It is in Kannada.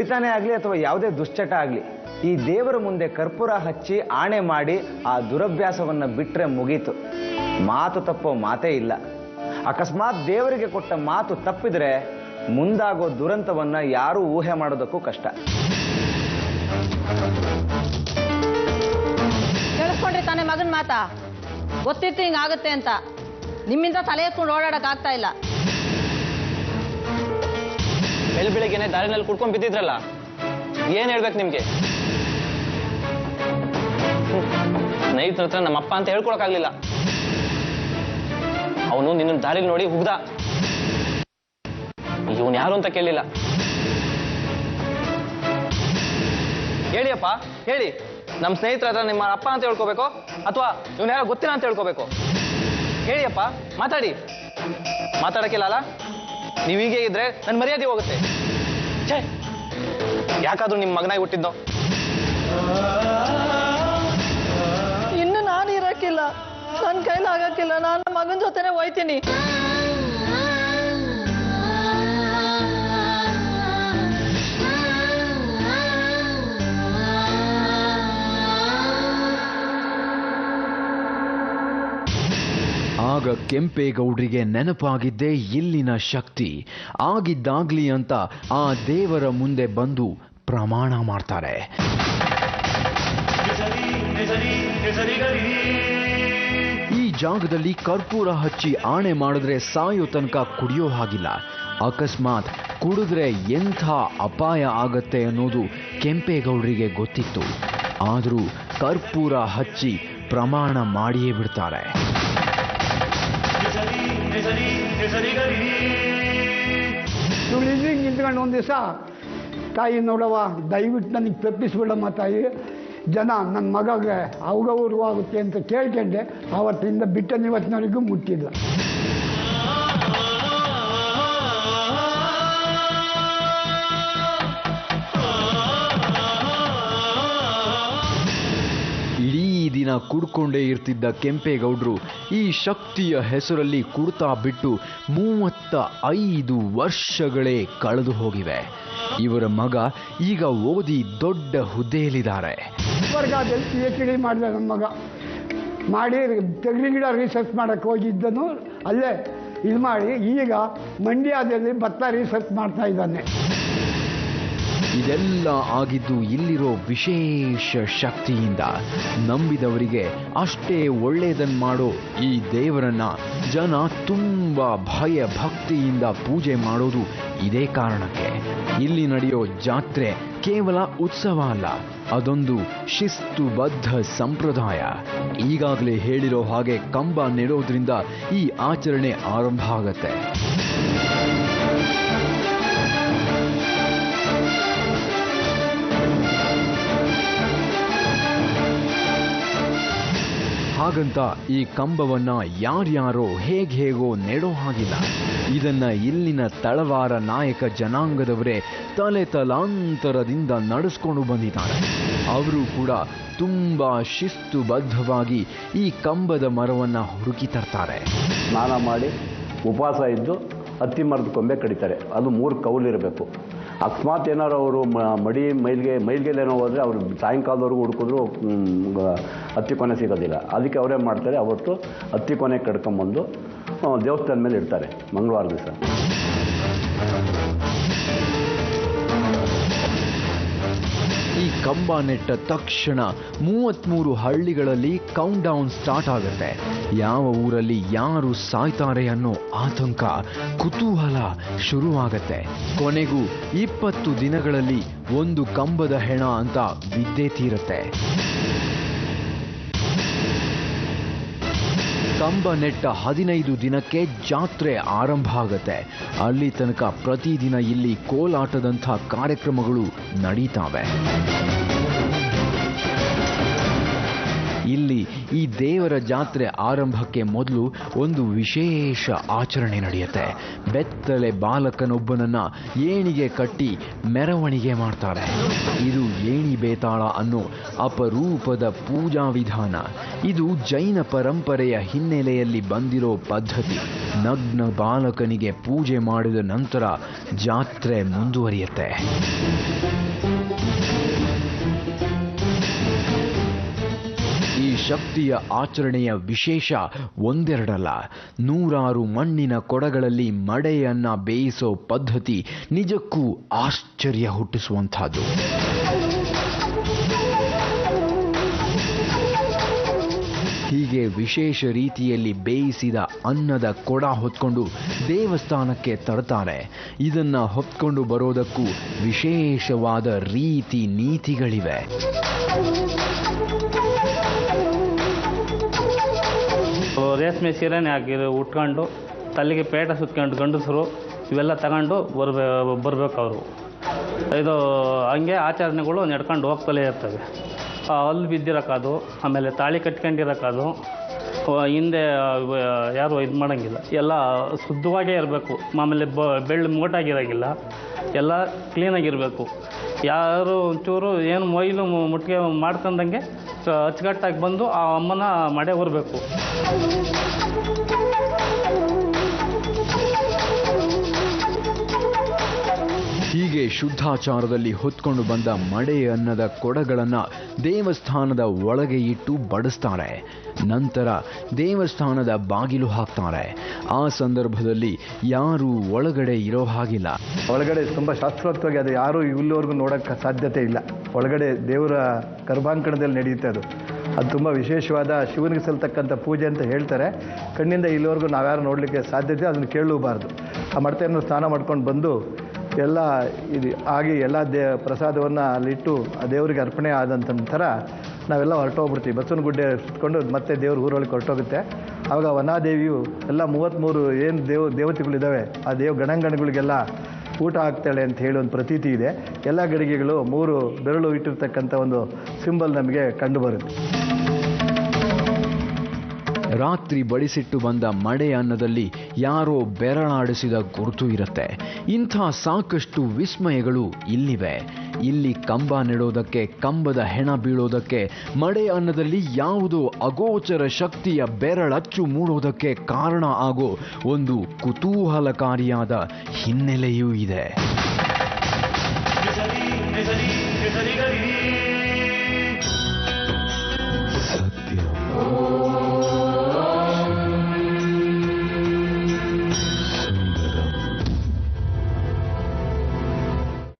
ಕುಡಿತಾನೆ ಆಗಲಿ ಅಥವಾ ಯಾವುದೇ ದುಶ್ಚಟ ಆಗಲಿ, ಈ ದೇವರ ಮುಂದೆ ಕರ್ಪೂರ ಹಚ್ಚಿ ಆಣೆ ಮಾಡಿ ಆ ದುರಭ್ಯಾಸವನ್ನು ಬಿಟ್ಟರೆ ಮುಗೀತು. ಮಾತು ತಪ್ಪೋ ಮಾತೇ ಇಲ್ಲ. ಅಕಸ್ಮಾತ್ ದೇವರಿಗೆ ಕೊಟ್ಟ ಮಾತು ತಪ್ಪಿದ್ರೆ ಮುಂದಾಗೋ ದುರಂತವನ್ನ ಯಾರೂ ಊಹೆ ಮಾಡೋದಕ್ಕೂ ಕಷ್ಟ. ಕೇಳಿಸ್ಕೊಂಡ್ರಿ ತಾನೇ ಮಗನ ಮಾತಾ? ಗೊತ್ತಿತ್ತು ಹಿಂಗಾಗುತ್ತೆ ಅಂತ. ನಿಮ್ಮಿಂದ ತಲೆ ಎತ್ಕೊಂಡು ಓಡಾಡಕ್ ಆಗ್ತಾ ಇಲ್ಲ. ಬೆಳಗ್ಗೆನೆ ದಾರಿನಲ್ಲಿ ಕುಡ್ಕೊಂಡ್ ಬಿದ್ದಿದ್ರಲ್ಲ, ಏನ್ ಹೇಳ್ಬೇಕು ನಿಮ್ಗೆ? ಸ್ನೇಹಿತರ ಹತ್ರ ನಮ್ಮಪ್ಪ ಅಂತ ಹೇಳ್ಕೊಳಕ್ಕಾಗ್ಲಿಲ್ಲ. ಅವನು ನಿನ್ನ ದಾರಿಲಿ ನೋಡಿ ಹುಗ್ದ. ಇವನ್ ಯಾರು ಅಂತ ಕೇಳಿಲ್ಲ. ಹೇಳಿಯಪ್ಪ ಹೇಳಿ, ನಮ್ಮ ಸ್ನೇಹಿತರ ಹತ್ರ ನಿಮ್ಮ ಅಪ್ಪ ಅಂತ ಹೇಳ್ಕೋಬೇಕು ಅಥವಾ ಇವನ್ ಯಾರೋ ಗೊತ್ತಿಲ್ಲ ಅಂತ ಹೇಳ್ಕೋಬೇಕು? ಹೇಳಿಯಪ್ಪ, ಮಾತಾಡಿ. ಮಾತಾಡಕ್ಕಿಲ್ಲ ಅಲ್ಲ? ನೀವು ಹೀಗೆ ಇದ್ರೆ ನನ್ನ ಮರ್ಯಾದೆ ಹೋಗುತ್ತೆ. ಛೇ, ಯಾಕಾದ್ರೂ ನಿಮ್ಮ ಮಗನಾಗಿ ಹುಟ್ಟಿದ್ದೋ? ಇನ್ನು ನಾನು ಇರಕ್ಕಿಲ್ಲ, ನನ್ನ ಕೈಲಿ ಆಗಕ್ಕಿಲ್ಲ. ನಾನು ಮಗನ ಜೊತೆನೆ ಹೋಯ್ತೀನಿ. ಆಗ ಕೆಂಪೇಗೌಡರಿಗೆ ನೆನಪಾಗಿದ್ದೇ ಇಲ್ಲಿನ ಶಕ್ತಿ. ಆಗಿದ್ದಾಗ್ಲಿ ಅಂತ ಆ ದೇವರ ಮುಂದೆ ಬಂದು ಪ್ರಮಾಣ ಮಾಡ್ತಾರೆ. ಈ ಜಾಗದಲ್ಲಿ ಕರ್ಪೂರ ಹಚ್ಚಿ ಆಣೆ ಮಾಡಿದ್ರೆ ಸಾಯೋ ತನಕ ಕುಡಿಯೋ ಹಾಗಿಲ್ಲ. ಅಕಸ್ಮಾತ್ ಕುಡಿದ್ರೆ ಎಂಥ ಅಪಾಯ ಆಗತ್ತೆ ಅನ್ನೋದು ಕೆಂಪೇಗೌಡರಿಗೆ ಗೊತ್ತಿತ್ತು. ಆದರೂ ಕರ್ಪೂರ ಹಚ್ಚಿ ಪ್ರಮಾಣ ಮಾಡಿಯೇ ಬಿಡ್ತಾರೆ. ಇವಳು ಇಲ್ಲಿ ನಿಂತ್ಕೊಂಡು ಒಂದು ದಿವಸ, ತಾಯಿ ನೋಡವ, ದಯವಿಟ್ಟು ನನಗೆ ತಪ್ಪಿಸ್ಬಿಡಮ್ಮ ತಾಯಿ, ಜನ ನನ್ನ ಮಗಗೆ ಅವಗೌರವಾಗುತ್ತೆ ಅಂತ ಕೇಳ್ಕೊಂಡೆ. ಆವತ್ತಿಂದ ಬಿಟ್ಟನ ಇವತ್ತಿನವರೆಗೂ ಮುಟ್ಟಿಲ್ಲ. ಇಡೀ ದಿನ ಕುಡ್ಕೊಂಡೇ ಇರ್ತಿದ್ದ ಕೆಂಪೇಗೌಡರು ಈ ಶಕ್ತಿಯ ಹೆಸರಲ್ಲಿ ಕುಡ್ತಾ ಬಿಟ್ಟು 35 ವರ್ಷಗಳೇ ಕಳೆದು ಹೋಗಿವೆ. ಇವರ ಮಗ ಈಗ ಓದಿ ದೊಡ್ಡ ಹುದ್ದೆಯಲ್ಲಿದ್ದಾರೆ. ವರ್ಗದಲ್ಲಿ PhD ಮಾಡಿದ ನನ್ನ ಮಗ. ಮಾಡಿ ತೆಂಗಿನ ಗಿಡ ರಿಸರ್ಚ್ ಮಾಡೋಕ್ಕೆ ಹೋಗಿದ್ದನು. ಅಲ್ಲೇ ಇದು ಮಾಡಿ ಈಗ ಮಂಡ್ಯದಲ್ಲಿ ಭತ್ತ ರಿಸರ್ಚ್ ಮಾಡ್ತಾ ಇದ್ದಾನೆ. ಇದೆಲ್ಲ ಆಗಿದ್ದು ಇಲ್ಲಿರೋ ವಿಶೇಷ ಶಕ್ತಿಯಿಂದ. ನಂಬಿದವರಿಗೆ ಅಷ್ಟೇ ಒಳ್ಳೆಯದನ್ನು ಮಾಡೋ ಈ ದೇವರನ್ನ ಜನ ತುಂಬಾ ಭಯ ಭಕ್ತಿಯಿಂದ ಪೂಜೆ ಮಾಡೋದು ಇದೇ ಕಾರಣಕ್ಕೆ. ಇಲ್ಲಿ ನಡೆಯೋ ಜಾತ್ರೆ ಕೇವಲ ಉತ್ಸವ ಅಲ್ಲ, ಅದೊಂದು ಶಿಸ್ತುಬದ್ಧ ಸಂಪ್ರದಾಯ. ಈಗಾಗಲೇ ಹೇಳಿರೋ ಹಾಗೆ ಕಂಬ ನೆಡೋದ್ರಿಂದ ಈ ಆಚರಣೆ ಆರಂಭ ಆಗತ್ತೆ. ಹಾಗಂತ ಈ ಕಂಬವನ್ನ ಯಾರ್ಯಾರೋ ಹೇಗೋ ನೆಡೋ ಹಾಗಿಲ್ಲ. ಇದನ್ನ ಇಲ್ಲಿನ ತಳವಾರ ನಾಯಕ ಜನಾಂಗದವರೇ ತಲೆ ತಲಾಂತರದಿಂದ ನಡೆಸ್ಕೊಂಡು ಬಂದಿದ್ದಾರೆ. ಅವರು ಕೂಡ ತುಂಬಾ ಶಿಸ್ತುಬದ್ಧವಾಗಿ ಈ ಕಂಬದ ಮರವನ್ನ ಹುಡುಕಿ ತರ್ತಾರೆ. ಸ್ನಾನ ಮಾಡಿ ಉಪವಾಸ ಇದ್ದು ಹತ್ತಿ ಮರದ ಕೊಂಬೆ ಕಡಿತಾರೆ. ಅದು 3 ಕೌಲಿರಬೇಕು. ಅಕಸ್ಮಾತ್ ಏನಾರು ಅವರು ಮೈಲ್ಗೆಲೇನೋ ಹೋದರೆ ಅವರು ಸಾಯಂಕಾಲದವರೆಗೂ ಹುಡುಕಿದ್ರು ಹತ್ತಿ ಕೊನೆ ಸಿಗೋದಿಲ್ಲ. ಅದಕ್ಕೆ ಅವರೇ ಮಾಡ್ತಾರೆ, ಅವತ್ತು ಹತ್ತಿ ಕೊನೆ ಕಡ್ಕೊಂಬಂದು ದೇವಸ್ಥಾನ ಮೇಲೆ ಇಡ್ತಾರೆ ಮಂಗಳವಾರ ದಿವಸ. ಈ ಕಂಬ ನೆಟ್ಟ ತಕ್ಷಣ 33 ಹಳ್ಳಿಗಳಲ್ಲಿ ಕೌಂಟ್ ಡೌನ್ ಸ್ಟಾರ್ಟ್ ಆಗುತ್ತೆ. ಯಾವ ಊರಲ್ಲಿ ಯಾರು ಸಾಯ್ತಾರೆ ಅನ್ನೋ ಆತಂಕ, ಕುತೂಹಲ ಶುರುವಾಗತ್ತೆ. ಕೊನೆಗೂ 20 ದಿನಗಳಲ್ಲಿ ಒಂದು ಕಂಬದ ಹೆಣ ಅಂತ ಬಿದ್ದೇ ತೀರತ್ತೆ. ಕಂಬ ನೆಟ್ಟ 15 ದಿನಕ್ಕೆ ಜಾತ್ರೆ ಆರಂಭ ಆಗತ್ತೆ. ಅಲ್ಲಿ ತನಕ ಪ್ರತಿದಿನ ಇಲ್ಲಿ ಕೋಲಾಟದಂಥ ಕಾರ್ಯಕ್ರಮಗಳು ನಡೀತಾವೆ. ಇಲ್ಲಿ ಈ ದೇವರ ಜಾತ್ರೆ ಆರಂಭಕ್ಕೆ ಮೊದಲು ಒಂದು ವಿಶೇಷ ಆಚರಣೆ ನಡೆಯುತ್ತೆ. ಬೆತ್ತಲೆ ಬಾಲಕನೊಬ್ಬನನ್ನ ಏಣಿಗೆ ಕಟ್ಟಿ ಮೆರವಣಿಗೆ ಮಾಡ್ತಾರೆ. ಇದು ಏಣಿ ಬೇತಾಳ ಅನ್ನೋ ಅಪರೂಪದ ಪೂಜಾ ವಿಧಾನ. ಇದು ಜೈನ ಪರಂಪರೆಯ ಹಿನ್ನೆಲೆಯಲ್ಲಿ ಬಂದಿರೋ ಪದ್ಧತಿ. ನಗ್ನ ಬಾಲಕನಿಗೆ ಪೂಜೆ ಮಾಡಿದ ನಂತರ ಜಾತ್ರೆ ಮುಂದುವರಿಯುತ್ತೆ. ಈ ಶಕ್ತಿಯ ಆಚರಣೆಯ ವಿಶೇಷ ಒಂದೆರಡಲ್ಲ, 100 ಮಣ್ಣಿನ ಕೊಡಗಳಲ್ಲಿ ಮಡೆಯನ್ನ ಬೇಯಿಸೋ ಪದ್ಧತಿ ನಿಜಕ್ಕೂ ಆಶ್ಚರ್ಯ ಹುಟ್ಟಿಸುವಂಥದ್ದು. ಹೀಗೆ ವಿಶೇಷ ರೀತಿಯಲ್ಲಿ ಬೇಯಿಸಿದ ಅನ್ನದ ಕೊಡ ಹೊತ್ಕೊಂಡು ದೇವಸ್ಥಾನಕ್ಕೆ ತರ್ತಾರೆ. ಇದನ್ನ ಹೊತ್ಕೊಂಡು ಬರೋದಕ್ಕೂ ವಿಶೇಷವಾದ ರೀತಿ ನೀತಿಗಳಿವೆ. ರೇಷ್ಮೆ ಸೀರೆನೇ ಹಾಕಿದ್ರು ಉಟ್ಕೊಂಡು ತಲೆಗೆ ಪೇಟ ಸುತ್ಕೊಂಡು ಗಂಡಸರು ಇವೆಲ್ಲ ತಗೊಂಡು ಬರಬೇಕು ಅವರು. ಇದು ಹಂಗೆ ಆಚರಣೆಗಳು ನಡ್ಕೊಂಡು ಹೋಗ್ತಲೇ ಇರ್ತವೆ. ಅಲ್ಲಿ ಬಿದ್ದಿರೋಕ್ಕಾದು, ಆಮೇಲೆ ತಾಳಿ ಕಟ್ಕೊಂಡಿರೋಕ್ಕಾದು, ಹಿಂದೆ ಯಾರು ಇದು ಮಾಡೋಂಗಿಲ್ಲ, ಎಲ್ಲ ಶುದ್ಧವಾಗೇ ಇರಬೇಕು. ಆಮೇಲೆ ಬೆಳ್ಳು ಮೋಟಾಗಿರೋಂಗಿಲ್ಲ, ಎಲ್ಲ ಕ್ಲೀನಾಗಿರಬೇಕು. ಯಾರು ಒಂಚೂರು ಏನು ಮೊಯ್ಲು ಮುಟ್ಟಿಗೆ ಮಾಡ್ಕೊಂಡಂಗೆ ಅಚ್ಚುಕಟ್ಟಾಗಿ ಬಂದು ಆ ಅಮ್ಮನ ಮಡೆ ಹೊರಬೇಕು. ಹೀಗೆ ಶುದ್ಧಾಚಾರದಲ್ಲಿ ಹೊತ್ಕೊಂಡು ಬಂದ ಮಡೆ ಅನ್ನದ ಕೊಡಗಳನ್ನು ದೇವಸ್ಥಾನದ ಒಳಗೆ ಇಟ್ಟು ಬಡಿಸ್ತಾರೆ. ನಂತರ ದೇವಸ್ಥಾನದ ಬಾಗಿಲು ಹಾಕ್ತಾರೆ. ಆ ಸಂದರ್ಭದಲ್ಲಿ ಯಾರೂ ಒಳಗಡೆ ಇರೋ ಹಾಗಿಲ್ಲ. ಒಳಗಡೆ ತುಂಬ ಶಾಸ್ತ್ರೋಕ್ತವಾಗಿ ಅದು ಯಾರೂ ಇಲ್ಲಿವರೆಗೂ ನೋಡೋಕ್ಕೆ ಸಾಧ್ಯತೆ ಇಲ್ಲ. ಒಳಗಡೆ ದೇವರ ಗರ್ಭಾಂಕಣದಲ್ಲಿ ನಡೆಯುತ್ತೆ ಅದು. ಅದು ತುಂಬ ವಿಶೇಷವಾದ ಶಿವನಿಗೆ ಸಲ್ತಕ್ಕಂಥ ಪೂಜೆ ಅಂತ ಹೇಳ್ತಾರೆ. ಕಣ್ಣಿಂದ ಇಲ್ಲಿವರೆಗೂ ನಾವ್ಯಾರು ನೋಡಲಿಕ್ಕೆ ಸಾಧ್ಯತೆ, ಅದನ್ನು ಕೇಳಲೂಬಾರ್ದು. ಆ ಮಡತೆಯನ್ನು ಸ್ನಾನ ಮಾಡ್ಕೊಂಡು ಬಂದು ಎಲ್ಲ ಇದು ಆಗಿ ಎಲ್ಲ ಪ್ರಸಾದವನ್ನು ಅಲ್ಲಿಟ್ಟು ಆ ದೇವರಿಗೆ ಅರ್ಪಣೆ ಆದಂಥ ನಂತರ ನಾವೆಲ್ಲ ಹೊರಟೋಗ್ಬಿಡ್ತೀವಿ. ಬಸವನಗುಡ್ಡೆ ಸುತ್ಕೊಂಡು ಮತ್ತೆ ದೇವ್ರ ಊರೊಳಗೆ ಹೊರಟೋಗುತ್ತೆ. ಆವಾಗ ವನಾದೇವಿಯು ಎಲ್ಲ 33 ಏನು ದೇವತೆಗಳಿದ್ದಾವೆ ಆ ಗಣಗಳಿಗೆಲ್ಲ ಊಟ ಹಾಕ್ತಾಳೆ ಅಂತ ಹೇಳಿ ಒಂದು ಪ್ರತೀತಿ ಇದೆ. ಎಲ್ಲ ಗಡಿಗೆಗಳು 3 ಬೆರಳು ಇಟ್ಟಿರ್ತಕ್ಕಂಥ ಒಂದು ಸಿಂಬಲ್ ನಮಗೆ ಕಂಡುಬರುತ್ತೆ. ರಾತ್ರಿ ಬಡಿಸಿಟ್ಟು ಬಂದ ಮಡೆ ಅನ್ನದಲ್ಲಿ ಯಾರೋ ಬೆರಳಾಡಿಸಿದ ಗುರುತು ಇರುತ್ತೆ. ಇಂಥ ಸಾಕಷ್ಟು ವಿಸ್ಮಯಗಳು ಇಲ್ಲಿವೆ. ಇಲ್ಲಿ ಕಂಬ ನೆಡೋದಕ್ಕೆ, ಕಂಬದ ಹೆಣ ಬೀಳೋದಕ್ಕೆ, ಮಡೆ ಅನ್ನದಲ್ಲಿ ಯಾವುದೋ ಅಗೋಚರ ಶಕ್ತಿಯ ಬೆರಳಚ್ಚು ಮೂಡೋದಕ್ಕೆ ಕಾರಣ ಆಗೋ ಒಂದು ಕುತೂಹಲಕಾರಿಯಾದ ಹಿನ್ನೆಲೆಯೂ ಇದೆ.